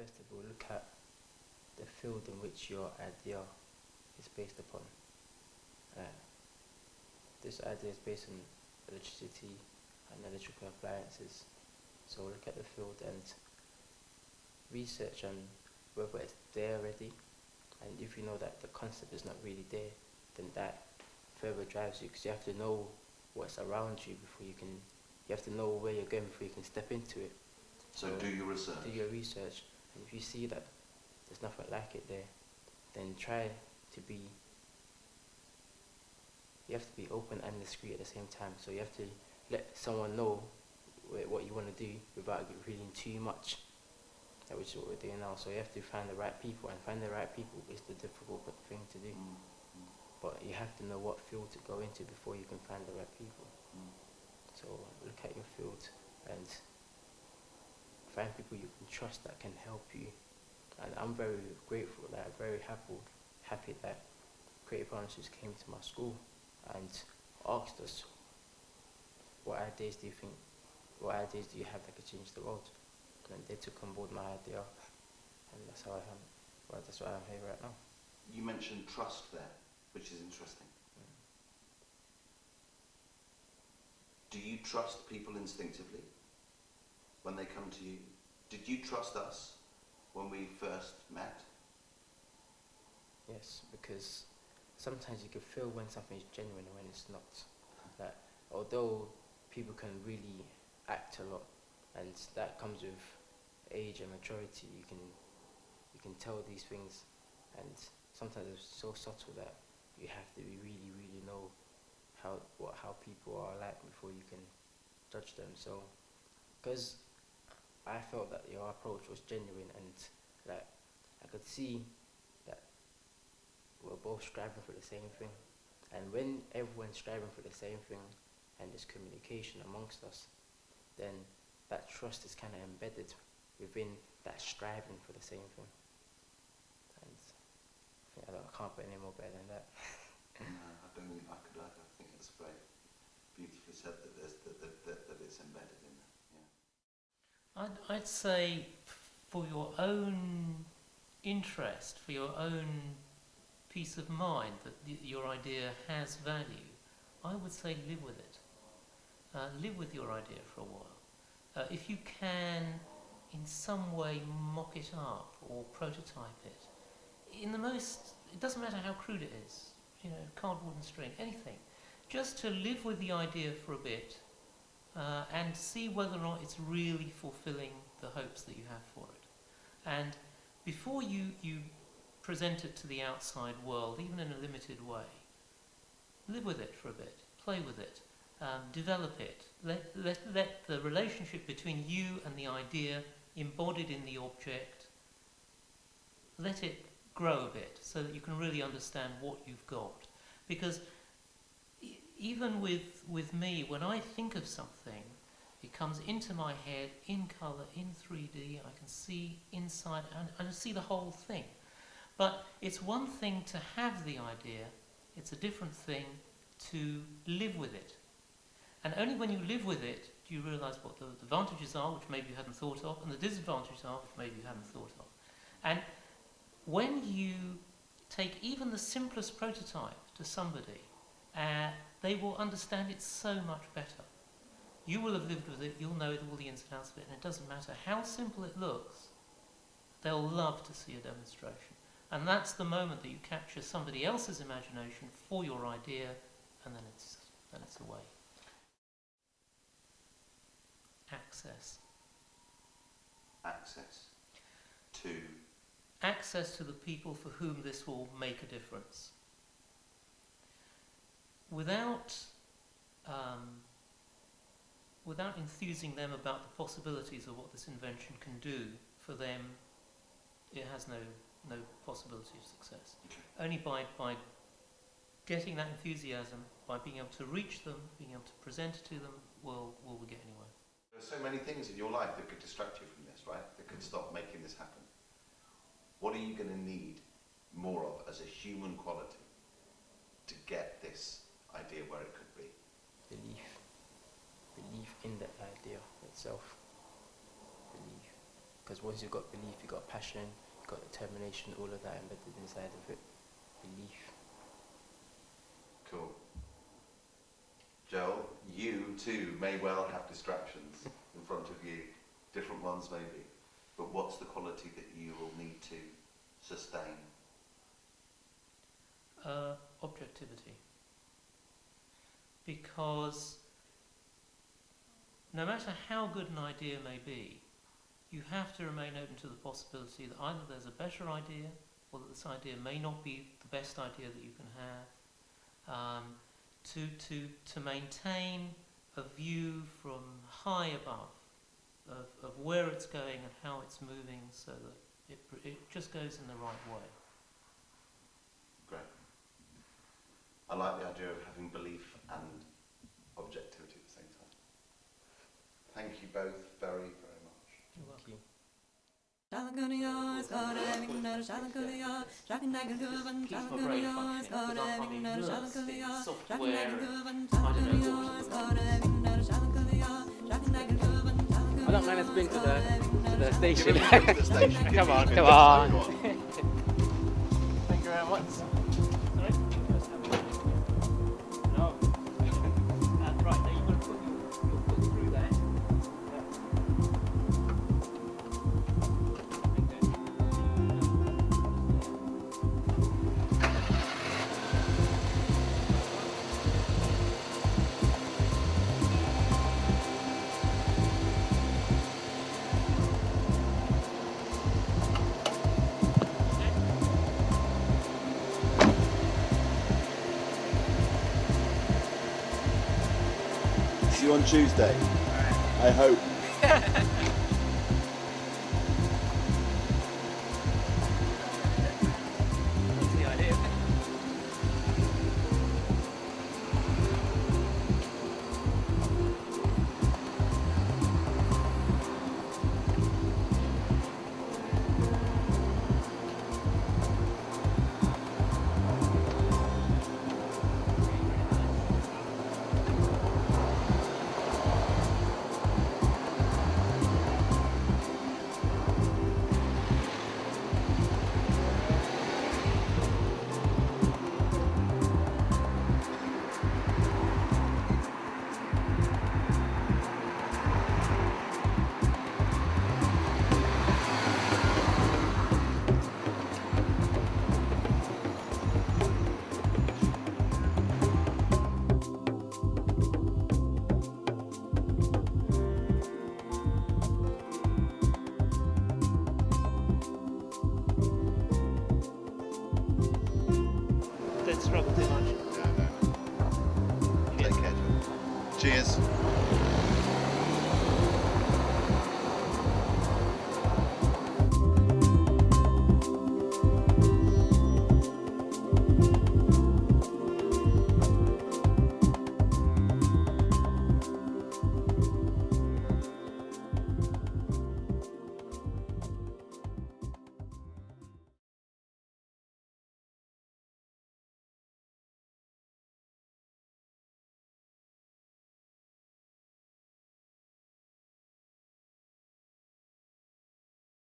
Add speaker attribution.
Speaker 1: first of all, look at the field in which your idea is based upon. Uh, this idea is based on electricity and electrical appliances. So look at the field and research on whether it's there already. And if you know that the concept is not really there, then that further drives you, because you have to know what's around you before you can. You have to know where you're going before you can step into it.
Speaker 2: So do your research.
Speaker 1: Do your research, and if you see that there's nothing like it there, then try to be. You have to be open and discreet at the same time. So you have to let someone know what you want to do without revealing too much, which is what we're doing now. So you have to find the right people, and find the right people is the difficult thing to do. But you have to know what field to go into before you can find the right people. So look at your field and find people you can trust that can help you. And I'm very grateful that, very happy that creative partnerships came to my school and asked us, what ideas do you have that could change the world? And they took on board my idea, and that's how I am. Well, that's why I'm here right now.
Speaker 2: You mentioned trust there, which is interesting. Do you trust people instinctively when they come to you? Did you trust us when we first met?
Speaker 1: Yes, because sometimes you can feel when something is genuine and when it's not. That although people can really act a lot, and that comes with age and maturity, you can tell these things, and sometimes it's so subtle that you have to really know how people are like before you can judge them. So, because I felt that your approach was genuine, and like I could see that we're both striving for the same thing, and when everyone's striving for the same thing and there's communication amongst us, then that trust is kind of embedded within that striving for the same thing. And I can't put any more better than that.
Speaker 2: No, I don't think I could either. I think it's very beautifully said that it's embedded in there. Yeah.
Speaker 3: I'd say for your own interest, for your own peace of mind that your idea has value, I would say live with it. Live with your idea for a while. If you can in some way mock it up or prototype it, it doesn't matter how crude it is, cardboard and string, anything, just to live with the idea for a bit and see whether or not it's really fulfilling the hopes that you have for it. And before you present it to the outside world, even in a limited way, live with it for a bit, play with it, develop it, let the relationship between you and the idea embodied in the object, let it grow a bit so that you can really understand what you've got. Because even with me, when I think of something, it comes into my head in colour, in 3D, I can see inside and I see the whole thing. But it's one thing to have the idea, it's a different thing to live with it. And only when you live with it do you realise what the advantages are, which maybe you hadn't thought of, and the disadvantages are, which maybe you hadn't thought of. And when you take even the simplest prototype to somebody, they will understand it so much better. You will have lived with it, you'll know all the ins and outs of it, and it doesn't matter how simple it looks, they'll love to see a demonstration. And that's the moment that you capture somebody else's imagination for your idea, and then it's away. Access. Access to the people for whom this will make a difference. Without enthusing them about the possibilities of what this invention can do for them, it has no possibility of success. Only by getting that enthusiasm, by being able to reach them, being able to present it to them, will we get anywhere.
Speaker 2: There are so many things in your life that could distract you from this, right? That could stop making this happen. What are you going to need more of as a human quality to get this idea where it could be?
Speaker 1: Belief in the idea itself. Belief. Because once you've got belief, you've got passion, you've got determination, all of that embedded inside of it. Belief.
Speaker 2: Cool. Joel, you too may well have distractions in front of you, different ones maybe, but what's the quality that you will need to sustain?
Speaker 3: Objectivity. Because no matter how good an idea may be, you have to remain open to the possibility that either there's a better idea or that this idea may not be the best idea that you can have. To maintain a view from high above of where it's going and how it's moving, so that it just goes in the right way.
Speaker 2: Great. I like the idea of having belief and objectivity at the same time. Thank you both very, very much.
Speaker 3: You're welcome. Keeps my brain functioning, because I'm immersed in software and I don't know what.
Speaker 1: I don't mind us being to the station.
Speaker 2: Give it to the station.
Speaker 1: Come on,
Speaker 2: Give
Speaker 1: come
Speaker 2: it
Speaker 1: on.
Speaker 2: to the station.
Speaker 1: Thank you very much.
Speaker 3: Sorry? No. Right, now you've got to put your foot through there.
Speaker 2: See you on Tuesday. I hope.